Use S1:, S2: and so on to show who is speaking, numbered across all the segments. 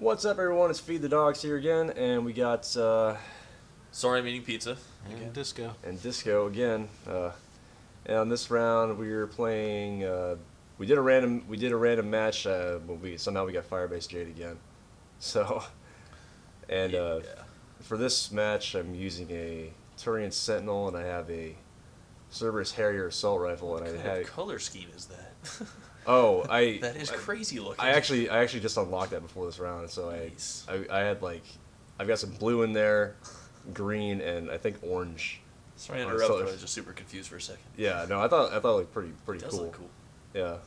S1: What's up, everyone? It's Feed the Dogs here again, and we got
S2: Sorry, I'm eating pizza.
S3: And disco.
S1: Disco again. And on this round, we were playing. We did a random match. But somehow we got Firebase Jade again. So, and for this match, I'm using a Turian Sentinel, and I have a Cerberus Harrier assault rifle, and
S2: What kind of color scheme is that? That is crazy looking.
S1: I actually just unlocked that before this round, so
S2: Nice.
S1: I had I've got some blue in there, green, and I think orange.
S2: Sorry to interrupt, but I was just super confused for a second.
S1: Yeah, no, I thought it looked pretty
S2: It does
S1: cool.
S2: look cool.
S1: Yeah,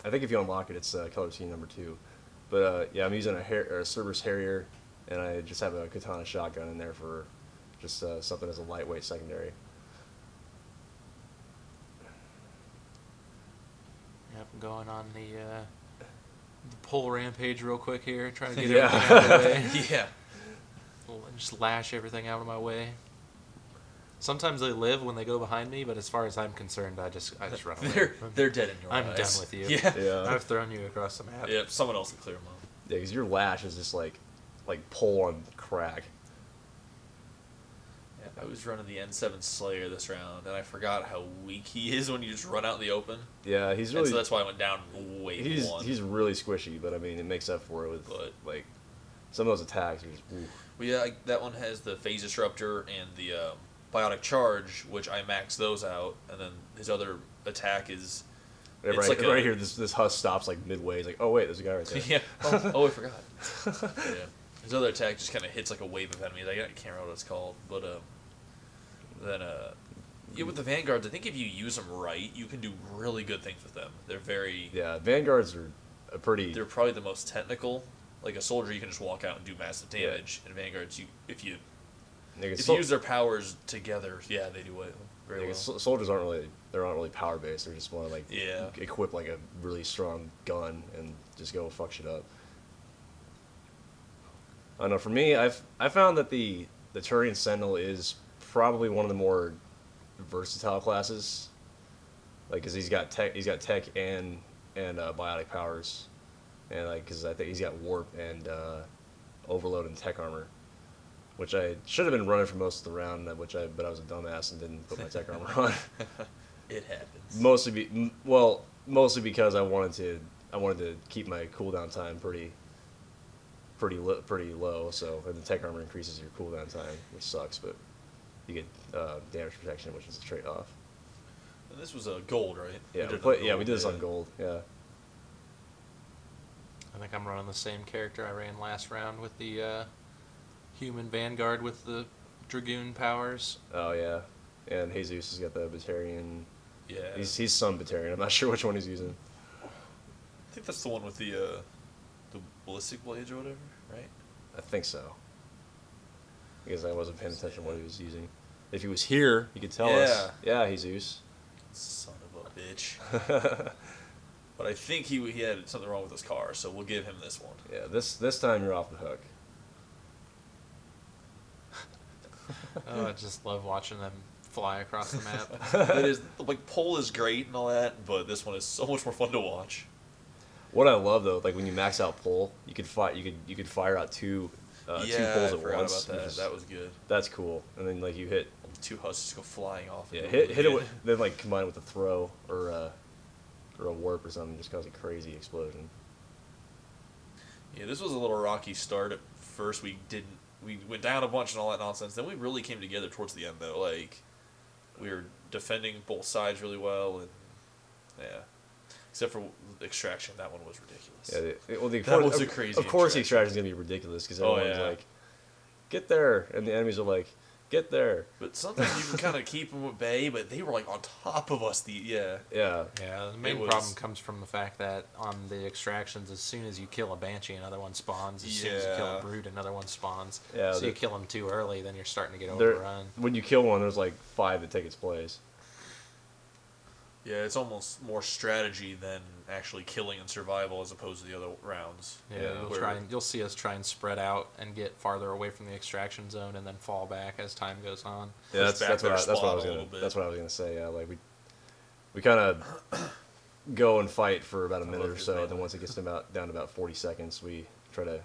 S1: I think if you unlock it, it's color scheme number 2. But yeah, I'm using a Cerberus Harrier, and I just have a Katana shotgun in there for just something as a lightweight secondary.
S3: Yep, I'm going on the pole rampage real quick here, trying to get everything out of the way.
S2: Yeah.
S3: Just lash everything out of my way. Sometimes they live when they go behind me, but as far as I'm concerned, I just run away.
S2: They're dead in your
S3: I'm
S2: eyes.
S3: done with you.
S2: Yeah.
S3: I've thrown you across the map.
S2: Yep, someone else can clear them up.
S1: Yeah, because your lash is just like pole on crack.
S2: Yeah, I was running the N7 Slayer this round, and I forgot how weak he is when you just run out in the open.
S1: Yeah, he's really.
S2: And so that's why I went down way one.
S1: He's really squishy, but I mean, it makes up for it with some of those attacks are just. Oof.
S2: Well, yeah, that one has the Phase Disruptor and the Biotic Charge, which I maxed those out, and then his other attack is...
S1: Right here, this husk stops midway. He's like, oh wait, there's a guy right there.
S2: Yeah. Oh, I forgot. Yeah. His other attack just kind of hits like a wave of enemies. I can't remember what it's called, but with the Vanguards, I think if you use them right, you can do really good things with them. They're very...
S1: Yeah, Vanguards are
S2: They're probably the most technical. Like a soldier, you can just walk out and do massive damage. And Vanguards, if you use their powers together, yeah, they do it very well.
S1: Soldiers aren't really power based. They just want to equip a really strong gun and just go fuck shit up. I don't know. For me, I found that the Turian Sentinel is probably one of the more versatile classes. Because he's got tech and biotic powers. And because I think he's got warp and overload and tech armor, which I should have been running for most of the round, but I was a dumbass and didn't put my tech armor on.
S2: It happens.
S1: Mostly because I wanted to keep my cooldown time pretty low. So and the tech armor increases your cooldown time, which sucks, but you get damage protection, which is a trade off.
S2: And this was a gold, right?
S1: Yeah, we did this on gold. Yeah.
S3: I think I'm running the same character I ran last round with the human Vanguard with the Dragoon powers.
S1: Oh, yeah. And Jesus has got the Batarian.
S2: Yeah.
S1: He's some Batarian. I'm not sure which one he's using.
S2: I think that's the one with the ballistic blades or whatever, right?
S1: I think so. Because I wasn't paying attention to what he was using. If he was here, he could tell us. Yeah, Jesus.
S2: Son of a bitch. But I think he had something wrong with his car, so we'll give him this one.
S1: Yeah, this time you're off the hook.
S3: Oh, I just love watching them fly across the map.
S2: It is pole is great and all that, but this one is so much more fun to watch.
S1: What I love though, when you max out pole, you could fire out two poles at once.
S2: About that. That was good.
S1: That's cool. And then you hit
S2: 2 husks go flying off.
S1: Yeah, hit it with, then combine it with a throw or a warp or something, just cause a crazy explosion.
S2: Yeah, this was a little rocky start. At first, we went down a bunch and all that nonsense. Then we really came together towards the end, though. We were defending both sides really well, and yeah, except for extraction, that one was ridiculous.
S1: Yeah,
S2: that was a crazy.
S1: Of course, the extraction is gonna be ridiculous because everyone's "Get there," and the enemies are "Get there."
S2: But sometimes you can kind of keep them at bay, but they were on top of us.
S1: Yeah.
S3: The main problem comes from the fact that on the extractions, as soon as you kill a Banshee, another one spawns. As soon as you kill a Brute, another one spawns.
S1: Yeah,
S3: so you kill them too early, then you're starting to get overrun.
S1: When you kill one, there's 5 that take its place.
S2: Yeah, it's almost more strategy than actually killing and survival as opposed to the other rounds.
S3: Yeah, you'll see us try and spread out and get farther away from the extraction zone, and then fall back as time goes on.
S1: Yeah, that's what I was gonna say. Yeah, we kind of go and fight for about a minute or so, and then once it gets down to about 40 seconds, we try to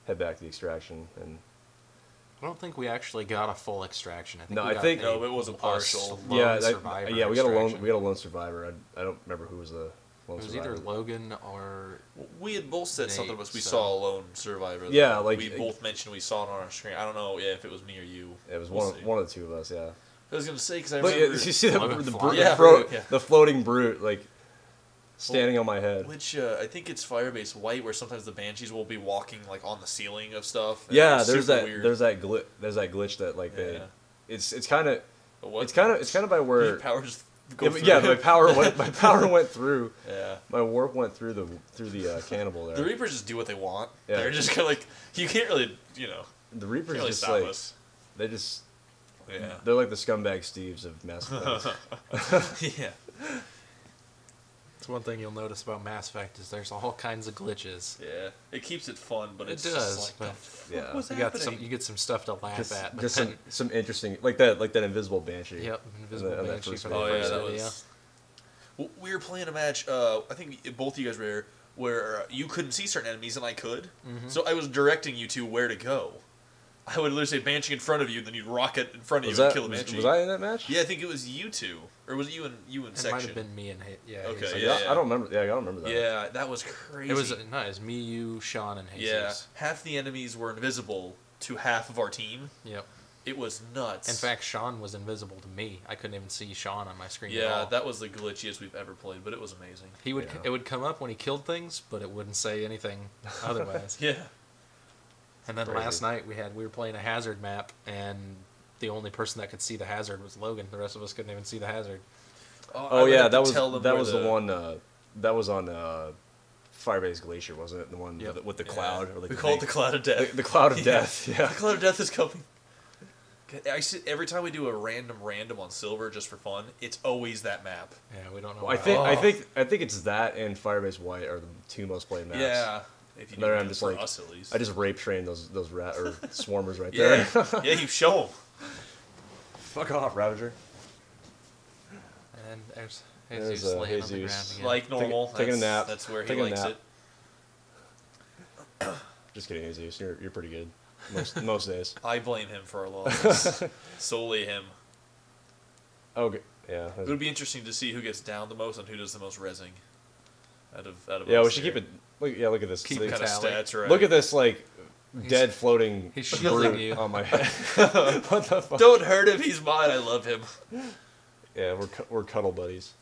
S1: head back to the extraction. And
S3: I don't think we actually got a full extraction. I think
S1: No,
S3: we
S1: I
S3: got
S1: think-
S2: No, it was a partial.
S1: yeah,
S3: survivor
S1: we got
S3: extraction.
S1: a lone survivor. I don't remember who was the lone
S3: It was
S1: survivor.
S3: either Logan or
S2: We had both said
S3: Nate,
S2: something, but we
S3: so-
S2: saw a lone survivor.
S1: Yeah,
S2: though.
S1: like-
S2: we both mentioned we saw it on our screen. I don't know if it was me or you.
S1: It was
S2: We'll see.
S1: one of the two of us. Yeah.
S2: I was gonna say because I
S1: Look,
S2: remember
S1: you see the
S3: Logan
S1: the,
S3: flying.
S1: brute,
S2: Yeah, yeah.
S1: the floating brute like standing on my head.
S2: which I think it's Firebase White, where sometimes the Banshees will be walking like on the ceiling of stuff. and
S1: Yeah,
S2: it's
S1: there's
S2: super
S1: that
S2: weird.
S1: there's that glitch that like they.
S2: Yeah.
S1: It's kind of
S2: But what?
S1: it's kind of by where.
S2: Your powers go through
S1: Yeah,
S2: it.
S1: my power went through.
S2: Yeah.
S1: My warp went through the cannibal there.
S2: The Reapers just do what they want.
S1: Yeah.
S2: They're just kind of like you can't really
S1: The
S2: can't
S1: Reapers
S2: really
S1: just
S2: stop
S1: like
S2: us.
S1: they just
S2: Yeah.
S1: they're like the scumbag Steves of Mass Effect.
S2: Yeah.
S3: It's one thing you'll notice about Mass Effect is there's all kinds of glitches.
S2: Yeah. It keeps it fun, but
S3: It
S2: it's
S3: does,
S2: just
S3: but
S2: like the fuck
S1: yeah.
S2: was
S3: You got
S2: happening?
S3: you get some stuff to laugh
S1: just
S3: at. But
S1: just
S3: then,
S1: some interesting like that invisible banshee.
S3: yep, Invisible
S1: on that
S3: Banshee
S1: first
S3: for
S1: video.
S3: the
S2: Oh yeah,
S3: first
S2: that
S3: video.
S2: was. Well, we were playing a match. I think both of you guys were there, where you couldn't see certain enemies and I could.
S3: Mhm.
S2: So I was directing you to where to go. I would literally say Banshee in front of you, then you'd rocket in front of
S1: Was
S2: you and
S1: that
S2: kill the Banshee.
S1: was I in that match?
S2: Yeah, I think it was you two, or was it you and
S3: It
S2: section?
S3: might have been me and yeah.
S2: Okay,
S3: Jesus.
S2: yeah.
S1: I don't remember. Yeah, I don't remember that.
S2: Yeah, that was crazy.
S3: It was no, it was me, you, Sean, and Jesus.
S2: Yeah, half the enemies were invisible to half of our team.
S3: Yep.
S2: It was nuts.
S3: In fact, Sean was invisible to me. I couldn't even see Sean on my screen at
S2: yeah,
S3: all.
S2: that was the glitchiest we've ever played, but it was amazing.
S3: He would
S1: Yeah.
S3: it would come up when he killed things, but it wouldn't say anything otherwise.
S2: Yeah.
S3: And then
S1: Crazy.
S3: last night we were playing a hazard map, and the only person that could see the hazard was Logan. The rest of us couldn't even see the hazard.
S1: Oh
S2: I
S1: yeah,
S2: had
S1: that
S2: to
S1: was
S2: tell them
S1: that
S2: where
S1: was the one. That was on Firebase Glacier, wasn't it? The one
S3: Yep.
S1: with the
S2: Yeah.
S1: cloud. Or like
S2: We
S1: the
S2: call it
S1: big-
S2: the Cloud of Death.
S1: the cloud of
S2: Yeah.
S1: death. Yeah.
S2: The Cloud of Death is coming. Every time we do a random on Silver just for fun, it's always that map.
S3: Yeah, we don't know.
S1: Well, I
S3: why.
S1: think it's that and Firebase White are the two most played maps.
S2: Yeah. If you do
S1: There
S2: it
S1: I'm just
S2: for
S1: like-
S2: us at least.
S1: I just rape trained those rat or swarmers right
S2: yeah.
S1: there.
S2: Yeah, you show them.
S1: Fuck off, Ravager.
S3: And there's
S1: There's,
S3: Jesus laying on the
S1: Jesus.
S3: ground again.
S2: Like normal.
S1: Taking a nap.
S2: That's where he
S1: Taking a
S2: likes
S1: nap.
S2: it.
S1: Just kidding, Jesus. You're pretty good. Most days.
S2: I blame him for our loss. Solely him.
S1: Okay. Yeah.
S2: It would be interesting to see who gets down the most and who does the most rezzing. Out of
S1: Yeah, we
S2: us
S1: should
S2: here.
S1: keep it. Look at this.
S3: Keep
S1: Look-
S2: What kind of
S3: tally.
S2: stats are
S1: Look at this, like dead floating
S3: he's shielding
S1: brute
S3: you.
S1: on my head. What the fuck?
S2: Don't hurt him. He's mine. I love him.
S1: Yeah, we're cuddle buddies.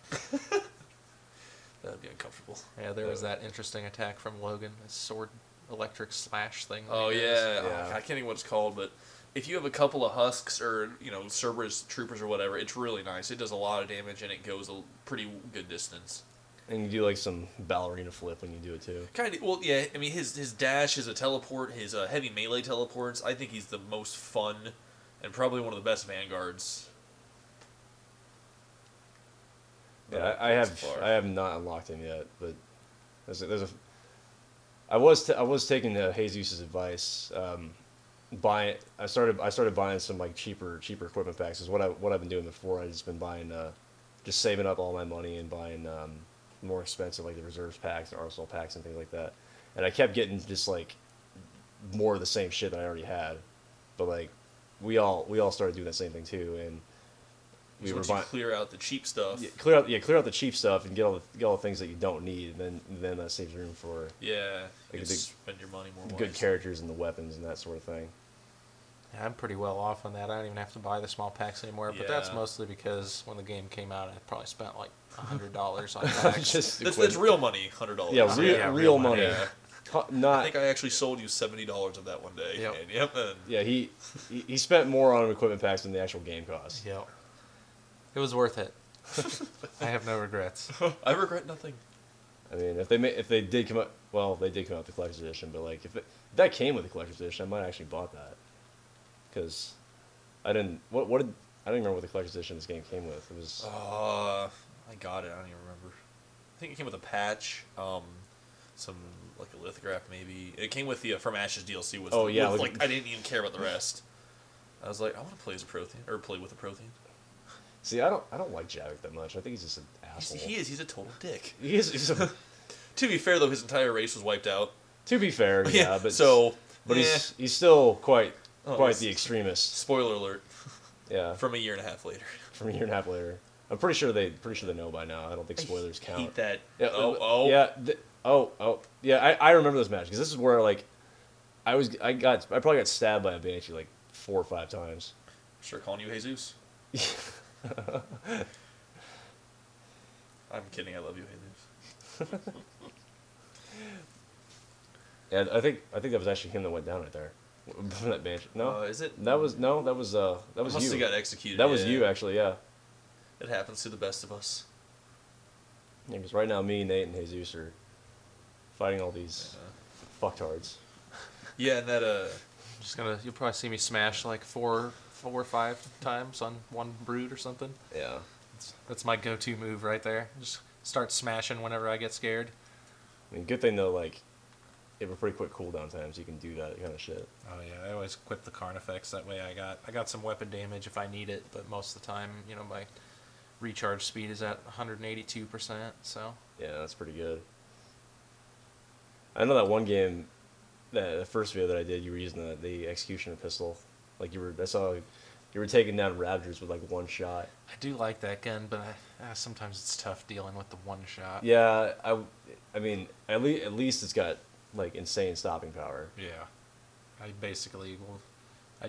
S2: That'd be uncomfortable.
S3: Yeah, there was that interesting attack from Logan, a sword electric slash thing.
S2: Oh
S3: that he
S2: yeah.
S3: does.
S1: Yeah.
S2: Oh, I can't think what it's called, but if you have a couple of husks or Cerberus troopers or whatever, it's really nice. It does a lot of damage and it goes a pretty good distance.
S1: And you do like some ballerina flip when you do it too.
S2: Kind of. Well, yeah. I mean, his dash is a teleport. His heavy melee teleports. I think he's the most fun, and probably one of the best vanguards.
S1: Yeah, I have not unlocked him yet, but there's a. I was taking Jesus' advice. I started buying some like cheaper equipment packs. Is what I've been doing before. I just been buying just saving up all my money and buying more expensive like the reserves packs and arsenal packs and things like that. And I kept getting just like more of the same shit that I already had. But like we all started doing that same thing too, and we were
S2: Once you
S1: buying.
S2: clear out the cheap stuff.
S1: Clear out the cheap stuff and get all the things that you don't need, and then that saves room for
S2: Yeah. You
S1: Like
S2: can
S1: a big-
S2: spend your money more
S1: good
S2: wisely.
S1: characters and the weapons and that sort of thing.
S3: Yeah, I'm pretty well off on that. I don't even have to buy the small packs anymore. But that's
S2: Yeah.
S3: mostly because when the game came out, I probably spent like $100 on packs.
S1: Just
S2: That's real money. $100.
S1: yeah,
S3: Yeah,
S1: real
S3: real
S1: money.
S3: money.
S2: Yeah. I
S1: Not
S2: think I actually sold you $70 of that one day.
S3: Yep.
S2: And
S1: yeah. He spent more on equipment packs than the actual game cost.
S3: Yep. It was worth it. I have no regrets.
S2: I regret nothing.
S1: I mean, if they did come out, well, they did come out with the collector's edition, but like if that came with the collector's edition, I might have actually bought that because I didn't. I don't remember what the collector's edition this game came with. It was
S2: I got it. I don't even remember. I think it came with a patch, some like a lithograph maybe. It came with the From Ashes DLC.
S1: Oh, yeah,
S2: with,
S1: like-
S2: I didn't even care about the rest. I was like, I want to play as a Prothean or play with a Prothean.
S1: see, I don't like Javik that much. I think he's just an asshole.
S2: He's a total dick.
S1: He's a,
S2: To be fair though, his entire race was wiped out.
S1: to be fair, yeah, but
S2: so
S1: but he's still quite
S2: it's-
S1: the extremist.
S2: Spoiler alert.
S1: Yeah,
S2: From a year and a half later.
S1: from a year and a half later. I'm pretty sure they know by now. I don't think spoilers count.
S2: Hate that.
S1: Yeah,
S2: Yeah.
S1: Yeah. I remember this match because this is where like I probably got stabbed by a Banshee like 4 or 5 times.
S2: Sure, calling you Jesus. I'm kidding. I love you, Jesus.
S1: Yeah, I think that was actually him that went down right there. That Banshee. No,
S2: Is it?
S1: that was you.
S2: Must have got executed.
S1: That was you actually. Yeah.
S2: It happens to the best of us.
S1: Yeah, because right now me, Nate, and Jesus are fighting all these fucktards.
S2: Yeah, and that
S3: You'll probably see me smash like 4 or 5 times on one brood or something.
S1: Yeah.
S3: That's my go-to move right there. Just start smashing whenever I get scared.
S1: I mean, good thing though, like, you have a pretty quick cooldown time, so you can do that kind of shit.
S3: Oh yeah, I always equip the Carnifex. That way I got some weapon damage if I need it, but most of the time, my recharge speed is at 182%, so.
S1: Yeah, that's pretty good. I know that one game, the first video that I did, you were using the executioner pistol. Like I saw you were taking down Ravagers with like one shot.
S3: I do like that gun, but sometimes it's tough dealing with the one shot.
S1: Yeah, I mean, at least it's got like insane stopping power.
S3: Yeah. I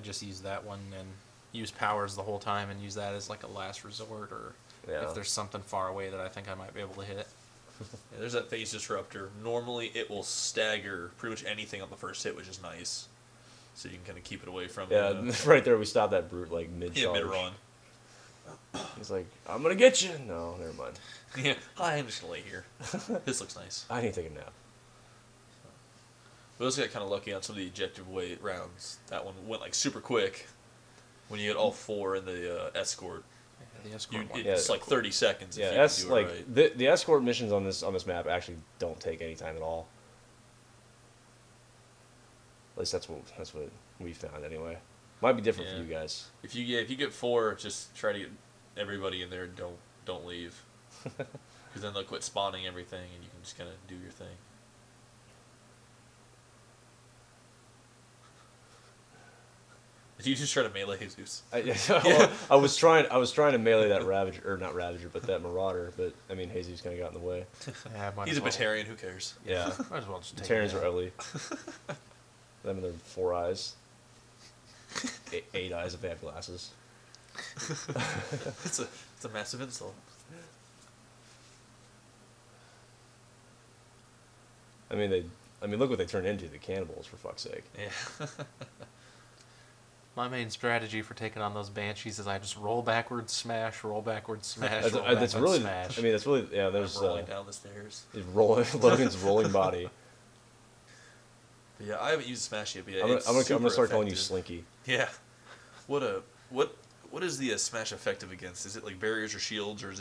S3: just use that one and use powers the whole time and use that as like a last resort, or if there's something far away that I think I might be able to hit.
S2: Yeah, there's that phase disruptor. Normally, it will stagger pretty much anything on the first hit, which is nice. So you can kind of keep it away from.
S1: Yeah, right there we stopped that brute like mid-charge.
S2: Yeah, mid-run.
S1: He's like, I'm gonna get you. No, never mind.
S2: Yeah, hi, I'm just gonna lay here. This looks nice.
S1: I need to take a nap.
S2: We also got kind of lucky on some of the ejective weight rounds. That one went like super quick. When you get all 4 in the escort,
S3: Yeah, the escort one.
S2: it's like 30 seconds.
S1: Yeah,
S2: if
S1: that's
S2: you can do it
S1: like
S2: right.
S1: the escort missions on this map actually don't take any time at all. At least that's what we found anyway. Might be different for you guys.
S2: If you get 4, just try to get everybody in there. Don't leave, because then they'll quit spawning everything, and you can just kind of do your thing. Did you just try to melee Jesus?
S1: I was trying to melee that Ravager, or not Ravager, but that Marauder. But I mean, Jesus kind of got in the way.
S3: Yeah,
S2: He's a Batarian. Who cares?
S1: Yeah,
S3: Might as well just take
S1: Terrans
S3: it.
S1: are ugly. Them and their 4 eyes, 8 eyes if they have glasses.
S2: It's a massive insult.
S1: I mean, look what they turned into, the cannibals, for fuck's sake.
S2: Yeah.
S3: My main strategy for taking on those Banshees is I just roll backwards, smash, roll backwards, smash,
S1: That's,
S3: roll
S1: that's
S3: backwards,
S1: really,
S3: smash.
S1: I mean, that's really, yeah. There's
S2: rolling down the stairs.
S1: Logan's rolling body.
S2: But yeah, I haven't used Smash yet. But yeah,
S1: I'm gonna start calling you
S2: effective.
S1: Slinky.
S2: Yeah. What is the Smash effective against? Is it like barriers or shields, or is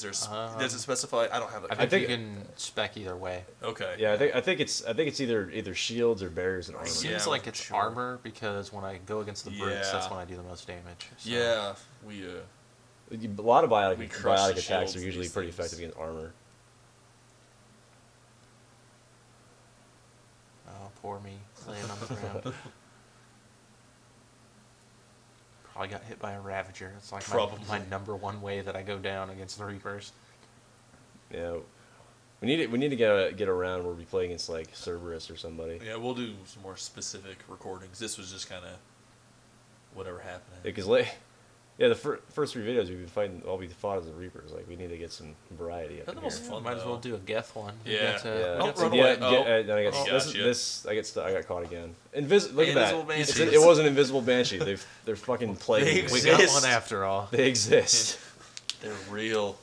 S2: there does it specify? I don't have it.
S3: I think you can spec either way.
S2: Okay.
S1: Yeah, I think it's either shields or barriers and armor.
S3: It
S2: Yeah,
S3: seems
S2: I
S3: like
S2: wasn't
S3: it's
S2: sure.
S3: armor because when I go against the brutes, that's
S2: Yeah.
S3: when I do the most damage. So.
S2: Yeah, we
S1: A lot of
S2: We crush the
S1: biotic attacks
S2: shields
S1: are
S2: and
S1: usually
S2: these
S1: pretty
S2: things.
S1: effective against armor.
S3: Oh, poor me, laying on the ground. Probably got hit by a Ravager. It's like my number one way that I go down against the Reapers.
S1: Yeah, we need to get around where we play against like Cerberus or somebody.
S2: yeah we'll do some more specific recordings. This was just kind of whatever happened.
S1: Because the first 3 videos we've been fighting, all we fought as the Reapers. Like we need to get some variety up
S2: That's
S1: in
S2: the most
S1: here.
S2: fun.
S3: Might as well do a Geth one. We
S2: Yeah.
S3: got to-
S1: Yeah.
S3: we
S2: Oh,
S3: got to-
S2: run away.
S1: Then I got I got caught again. Look at that.
S2: Invisible Banshees.
S1: It was an invisible Banshee. They're fucking plaguing me.
S3: we
S2: exist.
S3: got one after all.
S1: They exist.
S2: They're real.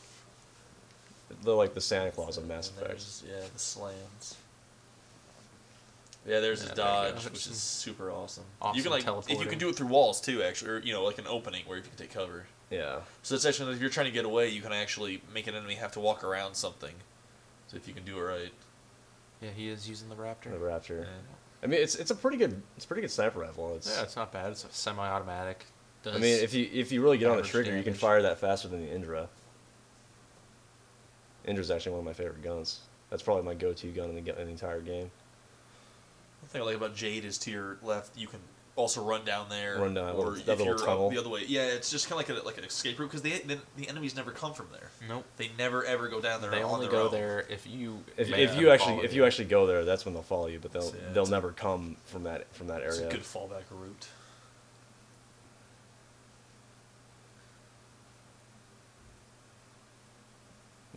S1: They're like the Santa Claus of Mass
S2: And
S1: Effect.
S2: there's, yeah, the slams. Yeah, there's his
S3: Yeah, there you go.
S2: dodge, which is super awesome.
S3: Awesome
S2: You can you
S3: teleporting.
S2: can do it through walls too, actually, or like an opening where you can take cover.
S1: Yeah.
S2: So it's actually if you're trying to get away, you can actually make an enemy have to walk around something. So if you can do it right.
S3: Yeah, he is using the Raptor.
S1: The Raptor.
S2: Yeah.
S1: I mean, it's a pretty good sniper rifle.
S3: Yeah, it's not bad. It's a semi-automatic.
S1: I mean, if you really get on the
S3: average
S1: trigger, you can
S3: damage.
S1: fire that faster than the Indra. Indra's actually one of my favorite guns. That's probably my go-to gun in the entire game.
S2: thing I like about Jade is to your left, you can also run down there.
S1: Run down
S2: or
S1: that
S2: if
S1: little
S2: you're
S1: tunnel.
S2: the other way. Yeah, it's just kind of like an escape route because the enemies never come from there.
S3: Nope.
S2: They never ever go down there.
S3: They
S2: on
S3: only
S2: their
S3: go
S2: own.
S3: there if you
S1: If
S3: make
S1: you
S3: them follow
S1: if
S3: you.
S1: you actually go there, that's when they'll follow you. But they'll
S2: it's-
S1: never come from that
S2: It's
S1: area.
S2: a good fallback route.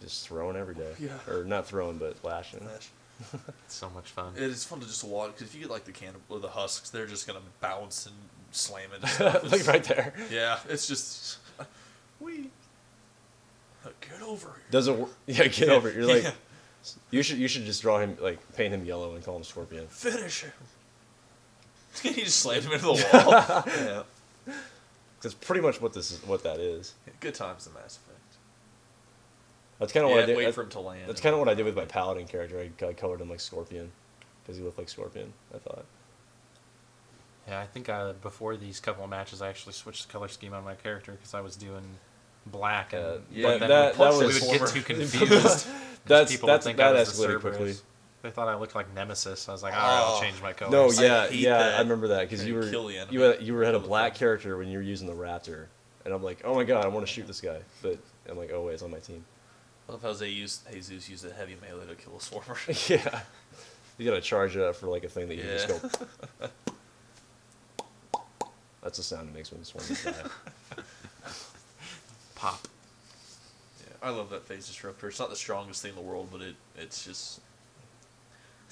S1: Just throwing every day.
S2: Yeah.
S1: Or not throwing, but lashing.
S3: It's so much fun.
S2: It is fun to just watch because if you get like the or the husks, they're just gonna bounce and slam into stuff.
S1: Like right there.
S2: Yeah, it's just get over here.
S1: Does it? Yeah, get over it. You're like,
S2: Yeah.
S1: you should just draw him, like paint him yellow and call him Scorpion.
S2: Finish him. He just slammed him into the wall. Yeah.
S1: That's pretty much what that is.
S2: Good times in Mass Effect.
S1: That's kind of what I did.
S2: Wait for him to land.
S1: That's kind of what I did with my Paladin character. I colored him like Scorpion because he looked like Scorpion. I thought.
S3: Yeah, I think before these couple of matches, I actually switched the color scheme on my character because I was doing black, and
S1: Yeah,
S3: but then
S1: that
S3: we
S1: was
S3: would get too confused. People would think I
S1: that
S3: was the
S1: escalated quickly.
S3: Cerberus. They thought I looked like Nemesis. I was like, all right, I'll change my color.
S1: No,
S2: I
S1: yeah,
S2: hate
S1: yeah,
S2: that.
S1: I remember that because
S2: And
S1: you
S2: you
S1: were
S2: kill the enemy.
S1: you had a
S2: Kill the
S1: black
S2: thing.
S1: character when you were using the Raptor, and I'm like, oh my god, I want to shoot this guy, but I'm like, oh wait, it's on my team.
S2: I love how Jesus used a heavy melee to kill a swarmer.
S1: Yeah, you gotta charge it up for like a thing that you
S2: Yeah.
S1: can just go. That's the sound it makes when swarmers die.
S3: Pop.
S2: Yeah, I love that phase disruptor. It's not the strongest thing in the world, but it's just.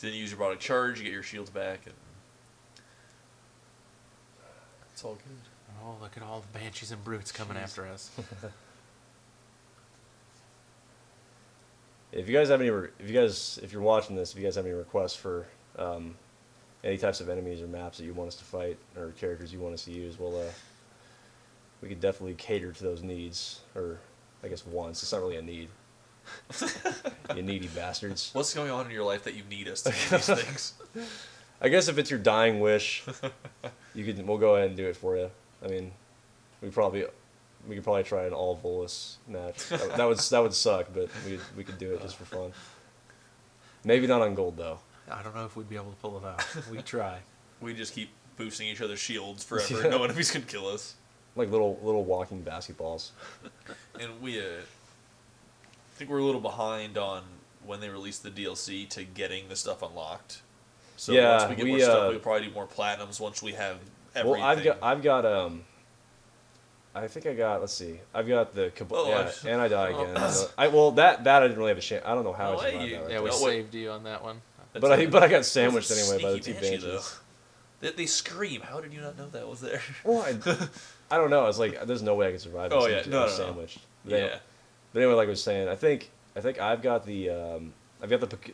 S2: Then you use your product charge, you get your shields back, and it's all good.
S3: Oh, look at all the banshees and brutes coming
S2: Jeez.
S3: after us.
S1: If you guys have if you're watching this, if you guys have any requests for any types of enemies or maps that you want us to fight or characters you want us to use, well, we could definitely cater to those needs, or I guess wants. It's not really a need. You needy bastards.
S2: What's going on in your life that you need us to do these things?
S1: I guess if it's your dying wish, we'll go ahead and do it for you. I mean, we could probably try an all Volus match. That would suck, but we could do it just for fun. Maybe not on gold though.
S3: I don't know if we'd be able to pull it off. We try.
S2: We just keep boosting each other's shields forever.
S1: Yeah.
S2: No enemies can kill us.
S1: Like little walking basketballs.
S2: And we, I think we're a little behind on when they released the DLC to getting the stuff unlocked. So
S1: Yeah,
S2: once we get more stuff, we'll probably do more platinums once we have everything.
S1: Well, I've got I think I got. Let's see. I've got the
S2: Oh,
S1: yeah,
S2: I've-
S1: and I die again. that I didn't really have a chance. I don't know how
S2: No
S1: I
S2: way,
S1: survived
S2: you-
S1: that. Right
S3: Yeah, we
S1: there.
S2: Oh, wait.
S3: saved you on that one.
S1: but I got sandwiched anyway by the two
S2: Banshee,
S1: banshees.
S2: though. They scream. How did you not know that was there?
S1: Well, I don't know. It's like there's no way I could survive.
S2: Oh,
S1: this.
S2: yeah. No,
S1: I was
S2: no, no.
S1: sandwiched. But
S2: Yeah.
S1: But anyway, like I was saying, I think I've got the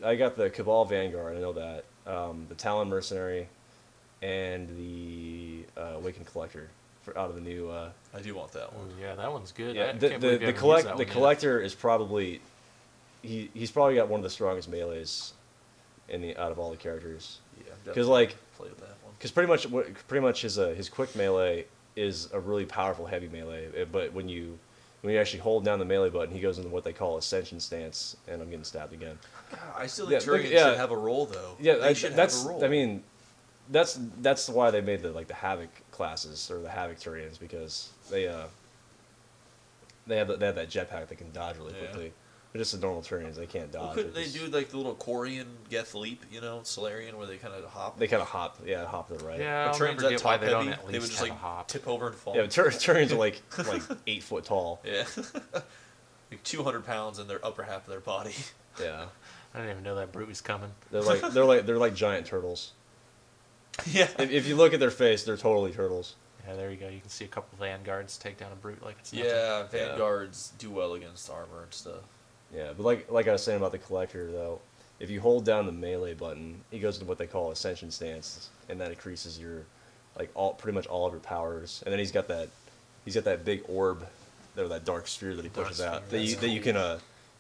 S1: I got the Cabal Vanguard. I know that the Talon Mercenary, and the Awakened Collector out of the new.
S2: I do want that
S3: Oh,
S2: one.
S3: yeah, that one's good.
S1: Yeah,
S3: I can't believe you haven't used that one yet.
S1: Collector is probably he's probably got one of the strongest melees out of all the characters.
S2: Yeah,
S1: Because like
S2: play with that one.
S1: because pretty much his quick melee is a really powerful heavy melee, but when you actually hold down the melee button, he goes into what they call Ascension stance, and I'm getting stabbed again.
S2: God, I still
S1: Yeah,
S2: think Turians
S1: yeah.
S2: should have a role though.
S1: Yeah,
S2: they should
S1: that's
S2: have a role.
S1: I mean, that's why they made the Havoc classes or the Havoc Turians, because they have that jetpack that can dodge really
S2: Yeah.
S1: quickly. They're just the normal Turians; they can't dodge.
S2: Well, couldn't they
S1: because
S2: do like the little Quarian Geth leap, Solarian, where they kind of hop?
S1: They kind of hop to the right.
S3: Yeah,
S2: But
S3: I'll
S2: Turians
S3: never
S2: that
S3: get why
S2: top
S3: they don't
S2: heavy,
S3: at
S2: they would
S3: least
S2: just
S3: have
S2: like
S3: a hop.
S2: tip over and fall.
S1: Yeah, Turians are like 8 foot tall.
S2: Yeah. Like 200 pounds in their upper half of their body.
S1: Yeah,
S3: I didn't even know that brute was coming.
S1: they're like giant turtles.
S2: Yeah.
S1: If you look at their face, they're totally turtles.
S3: Yeah, there you go. You can see a couple vanguards take down a brute like it's nothing.
S2: Yeah, Vanguards do well against armor and stuff.
S1: Yeah, but like I was saying about the Collector though, if you hold down the melee button, he goes into what they call Ascension stance, and that increases your pretty much all of your powers. And then he's got that big orb, that dark sphere that he
S3: Dark
S1: pushes out.
S3: sphere,
S1: That
S3: that's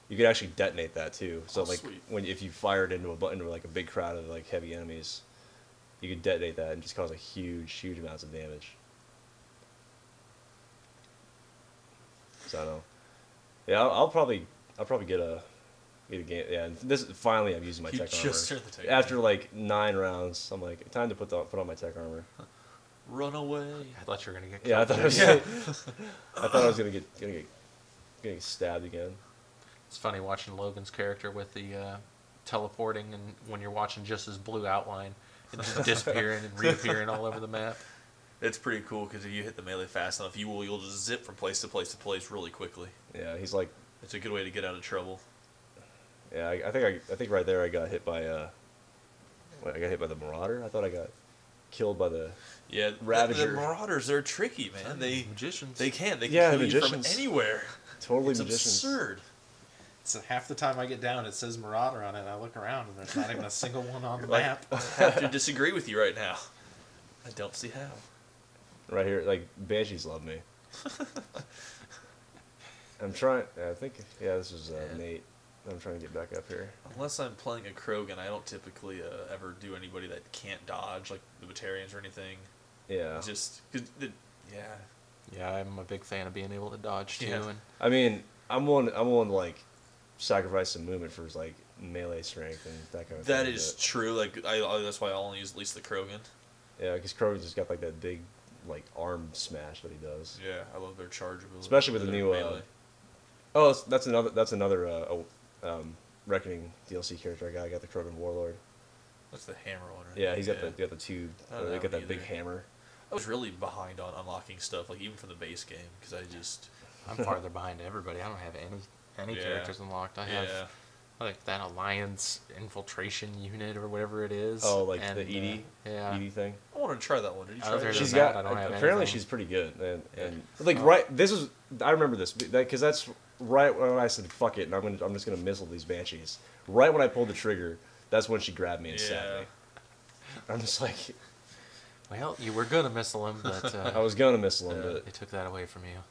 S1: you can actually detonate that too. So
S2: Oh,
S1: like
S2: sweet.
S1: if you fire it into like a big crowd of like heavy enemies, you could detonate that and just cause a huge amounts of damage. So I don't know. Yeah, I'll probably get Get a game. Yeah, and this finally I'm using my
S2: You
S1: tech
S2: just
S1: armor.
S2: turned the tech
S1: After
S2: armor.
S1: like 9 rounds, I'm like, time to put on my tech armor.
S2: Run away.
S3: I thought you were gonna get
S1: Yeah, I
S3: killed.
S1: thought I was.
S2: Yeah.
S1: I thought I was gonna get stabbed again.
S3: It's funny watching Logan's character with the teleporting, and when you're watching just his blue outline, and just disappearing and reappearing all over the map.
S2: It's pretty cool because if you hit the melee fast enough, you'll just zip from place to place to place really quickly.
S1: Yeah, he's like,
S2: It's a good way to get out of trouble.
S1: yeah. I think right there I got hit by I got hit by the Marauder. I thought I got killed by the.
S2: Yeah,
S1: Ravager.
S2: The Marauders, they're tricky, man.
S3: Magicians.
S2: They can
S1: Yeah,
S2: kill you from
S1: magicians.
S2: anywhere.
S1: Totally
S2: It's
S1: magicians.
S2: absurd.
S3: So half the time I get down, it says Marauder on it, and I look around, and there's not even a single one on the
S2: Like,
S3: map.
S2: I have to disagree with you right now. I don't see how.
S1: Right here, like Banshees love me. I'm trying. I think this is
S2: Yeah.
S1: Nate. I'm trying to get back up here.
S2: Unless I'm playing a Krogan, I don't typically ever do anybody that can't dodge, like the Batarians or anything.
S1: Yeah.
S2: Just, yeah.
S3: Yeah, I'm a big fan of being able to dodge too,
S2: Yeah.
S3: and
S1: I mean, I'm willing to like sacrifice some movement for like melee strength and that kind of thing.
S2: That is true. Like, that's why I only use at least the Krogan.
S1: Yeah, because Krogan's just got like that big like arm smash that he does.
S2: Yeah, I love their charge ability.
S1: Especially with the
S2: their
S1: new.
S2: melee.
S1: Oh, that's another Reckoning DLC character I got. I got the Krogan Warlord.
S2: That's the hammer one, right?
S1: Yeah, he's got the tube.
S2: I don't
S1: They
S2: have
S1: got that
S2: it
S1: big
S2: either.
S1: hammer.
S2: I was really behind on unlocking stuff, like even from the base game, because I just
S3: I'm farther behind everybody. I don't have any
S2: Yeah.
S3: characters unlocked. I have
S2: yeah.
S3: like that Alliance infiltration unit or whatever it is.
S1: Oh, like
S3: and,
S1: the ED,
S3: yeah.
S1: ED thing.
S2: I want to try that one. Did you try
S3: Other
S2: it?
S3: than
S1: She's
S3: that,
S1: got.
S3: I don't have
S1: Apparently,
S3: anything.
S1: she's pretty good, and
S2: Yeah.
S1: like
S3: Oh.
S1: right. This is. I remember this because that's right when I said fuck it, and I'm just gonna missile these Banshees. Right when I pulled the trigger, that's when she grabbed me and stabbed
S2: Yeah.
S1: me. I'm just like,
S3: Well, you were gonna missile him, but
S1: I was gonna missile him,
S2: Yeah.
S1: but
S3: they took that away from you.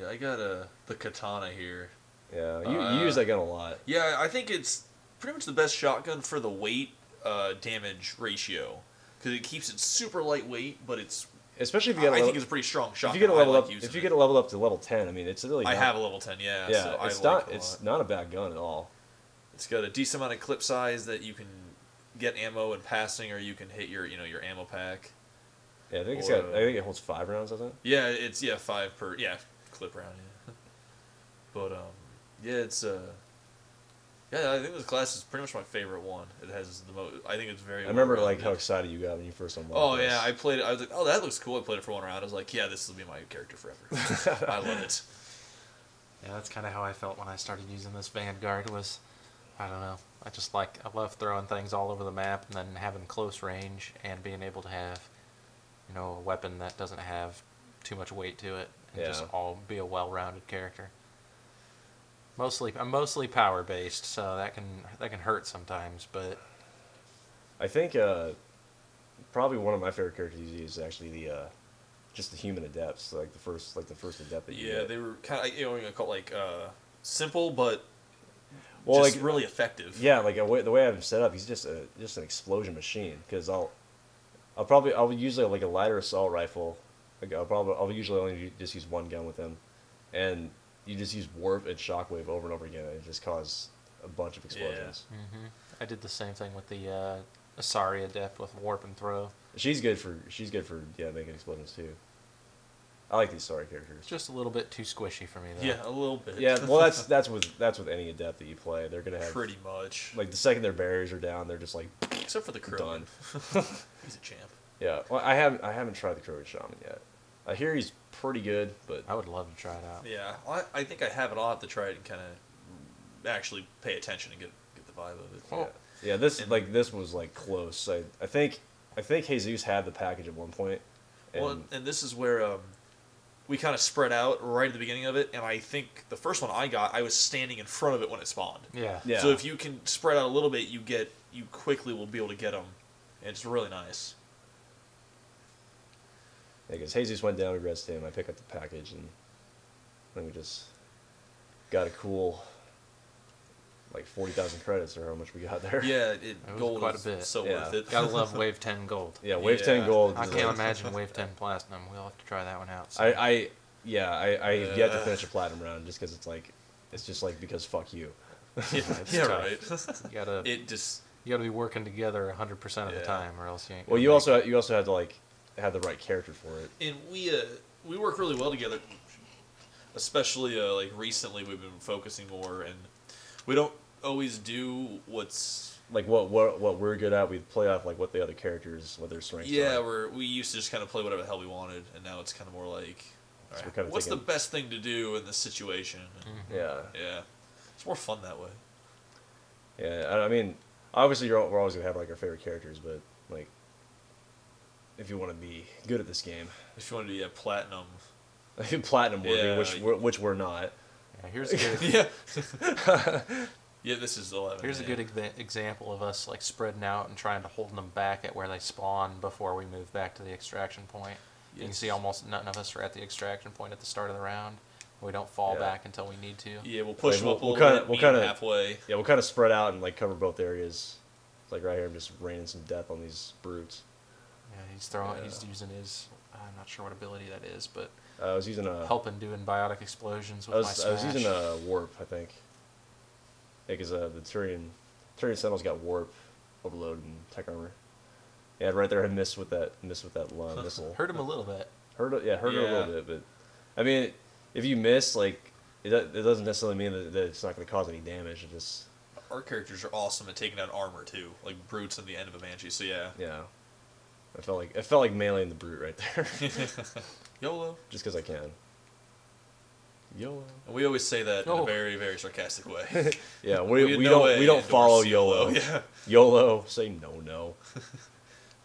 S2: Yeah, I got the katana here.
S1: yeah, you use that gun a lot.
S2: Yeah, I think it's pretty much the best shotgun for the weight damage ratio because it keeps it super lightweight, but it's.
S1: Especially if you get.
S2: I think it's a pretty strong
S1: if
S2: shotgun.
S1: you get a level
S2: I like
S1: up,
S2: using
S1: if you
S2: it.
S1: get a level up to level 10, I mean, it's really.
S2: I
S1: not-
S2: have a level 10, yeah.
S1: Yeah,
S2: so
S1: it's
S2: I
S1: not.
S2: like it a
S1: It's
S2: lot.
S1: not a bad gun at all.
S2: It's got a decent amount of clip size that you can get ammo in passing, or you can hit your ammo pack.
S1: Yeah, I think it's
S2: Or,
S1: got. I think it holds 5 rounds, doesn't it?
S2: Yeah, it's 5 per clip round. Yeah, but yeah, it's yeah. I think this class is pretty much my favorite one. It has the most. I think it's very.
S1: I remember like
S2: well-rounded.
S1: how excited you got when you first unlocked.
S2: Oh
S1: this.
S2: yeah, I played it. I was like, oh, that looks cool. I played it for one round. I was like, yeah, this will be my character forever. I love it.
S3: Yeah, that's kind of how I felt when I started using this Vanguard. Was I don't know. I love throwing things all over the map and then having close range and being able to have, a weapon that doesn't have too much weight to it and just
S1: Yeah.
S3: all be a well-rounded character. I'm mostly power based, so that can hurt sometimes, but
S1: I think probably one of my favorite characters to use is actually the just the human adepts, like the first adept that you
S2: Yeah,
S1: get.
S2: they were kind of you call it like simple, but
S1: Well,
S2: just
S1: like
S2: really effective.
S1: Yeah, like the way I have him set up, he's just an explosion machine. Because I'll usually like a lighter assault rifle. Like I'll usually only just use one gun with him, and you just use warp and shockwave over and over again, and it just causes a bunch of explosions.
S3: I did the same thing with the Asari adept with warp and throw.
S1: She's good for making explosions too. I like these sorry characters.
S3: It's just a little bit too squishy for me, though.
S2: Yeah, a little bit.
S1: Yeah, well that's with any adept that you play. They're gonna have
S2: pretty much.
S1: like the second their barriers are down, they're just like
S2: Except for the Krogan.
S1: done.
S2: He's a champ.
S1: Yeah, well I haven't tried the Krogan Shaman yet. I hear he's pretty good, but
S3: I would love to try it out.
S2: Yeah, I think I have it. I'll have to try it and kind of actually pay attention and get the vibe of it.
S3: Well,
S1: yeah, this was like close. I think Jesus had the package at one point. And
S2: And this is where we kind of spread out right at the beginning of it, and I think the first one I got, I was standing in front of it when it spawned.
S3: Yeah.
S1: Yeah.
S2: So if you can spread out a little bit, you quickly will be able to get them. And it's really nice.
S1: because Jesus went down, we rested him. I picked up the package, and then we just got a cool like 40,000 credits or how much we got there.
S2: Yeah,
S3: was
S2: gold
S3: quite a
S2: is
S3: bit.
S2: so
S1: Yeah.
S2: worth it.
S3: Gotta love Wave 10 Gold.
S1: Yeah, Wave
S2: Yeah.
S1: 10 gold.
S3: I
S1: is
S3: can't
S1: like-
S3: imagine Wave 10 Platinum. We'll have to try that one out. So.
S1: I have yet to finish a platinum round just because it's just like because fuck you.
S3: It's
S2: Yeah,
S3: tough.
S2: right.
S3: You gotta
S2: It just
S3: you gotta be working together 100% of the
S2: Yeah.
S3: time, or else you ain't.
S1: Well,
S3: gonna
S1: you
S3: make
S1: also
S3: it.
S1: you also have to like have the right character for it.
S2: and we work really well together. Especially like recently, we've been focusing more, and we don't always do what's
S1: Like what we're good at, we play off like what the other characters, what their strengths
S2: yeah.
S1: are.
S2: We used to just kind of play whatever the hell we wanted, and now it's kind of more like, all
S1: So
S2: right,
S1: we're kind of
S2: what's the
S1: taking,
S2: best thing to do in this situation?
S1: yeah,
S2: Yeah, it's more fun that way.
S1: yeah. I mean, obviously we're always gonna have like our favorite characters, but like if you want to be good at this game,
S2: If you want to be a platinum,
S1: platinum worthy,
S2: Yeah.
S1: which we're not.
S3: Yeah, here's a good.
S2: yeah, yeah. This is 11.
S3: Here's a
S2: yeah.
S3: good example of us like spreading out and trying to hold them back at where they spawn before we move back to the extraction point. You can
S2: Yes.
S3: see almost none of us are at the extraction point at the start of the round. We don't fall
S1: Yeah.
S3: back until we need to.
S2: Yeah, we'll push
S1: Like,
S2: them up a
S1: we'll
S2: little
S1: kinda-
S2: bit,
S1: we'll
S2: meet 'em
S1: kinda-
S2: halfway.
S1: Yeah, we'll kind of spread out and like cover both areas. It's like right here, I'm just raining some death on these brutes.
S3: Yeah, he's throwing.
S1: Yeah.
S3: He's using his. I'm not sure what ability that is, but
S1: I was using a.
S3: helping doing biotic explosions with
S1: I
S3: my
S1: was
S3: smash.
S1: using a warp, I think. Yeah, because the Turian Sentinel's got warp, overload, and tech armor. Yeah, right there I missed with that missile.
S3: Hurt him a little bit.
S1: Hurt it a
S2: Yeah.
S1: little bit, but I mean, if you miss, like, it doesn't necessarily mean that it's not going to cause any damage. It just,
S2: Our characters are awesome at taking out armor too, like brutes in the end of a Banshee. So yeah,
S1: yeah. It felt like meleeing the brute right there,
S2: YOLO.
S1: just because I can. YOLO.
S2: And we always say that in
S3: Oh.
S2: a very, very sarcastic way.
S1: Yeah,
S2: We in
S1: we
S2: no
S1: don't
S2: way
S1: we don't
S2: endorse
S1: follow YOLO.
S2: Yeah.
S1: YOLO, say no.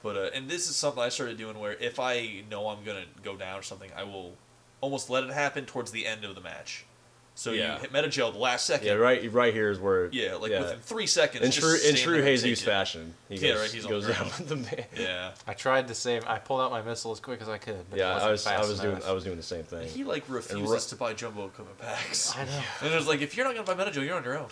S2: But and this is something I started doing where if I know I'm gonna go down or something, I will almost let it happen towards the end of the match. So
S1: Yeah.
S2: you hit meta gel the last second.
S1: Yeah, right here is where.
S2: Yeah, like within 3 seconds.
S1: In
S2: just
S1: true
S2: stand there and
S1: Jesus
S2: take it.
S1: fashion, he
S2: Yeah,
S1: goes,
S2: right, he's
S1: he
S2: on
S1: goes
S2: the
S1: down
S2: ground.
S1: with the man.
S2: Yeah.
S3: I tried to save. I pulled out my missile as quick as I could. But it
S1: Yeah,
S3: wasn't fast enough.
S1: I was doing the same thing.
S2: He like refuses to buy jumbo equipment packs.
S3: I know.
S2: And it was like, if you're not gonna buy meta gel, you're on your own.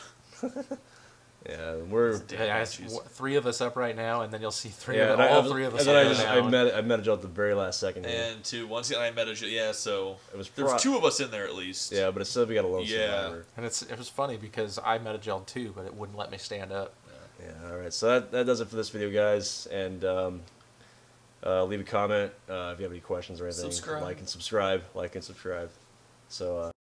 S1: Yeah, we're.
S2: Damn
S3: Hey,
S2: Banshees.
S3: 3 of us up right now, and then you'll see three
S1: Yeah,
S3: of
S1: and
S3: all 3 of us.
S1: and then
S3: go down.
S1: I met Joe at the very last second. Here.
S2: And to once again, I meta gel. Yeah, so
S1: It was
S2: there's
S1: pro-
S2: 2 of us in there at least.
S1: Yeah, but it said we got a lone
S2: Yeah.
S1: survivor.
S3: And it was funny because I meta-gelled too, but it wouldn't let me stand up.
S1: Yeah, all right. So that does it for this video, guys. And leave a comment if you have any questions or anything.
S2: Subscribe.
S1: Like and subscribe. So.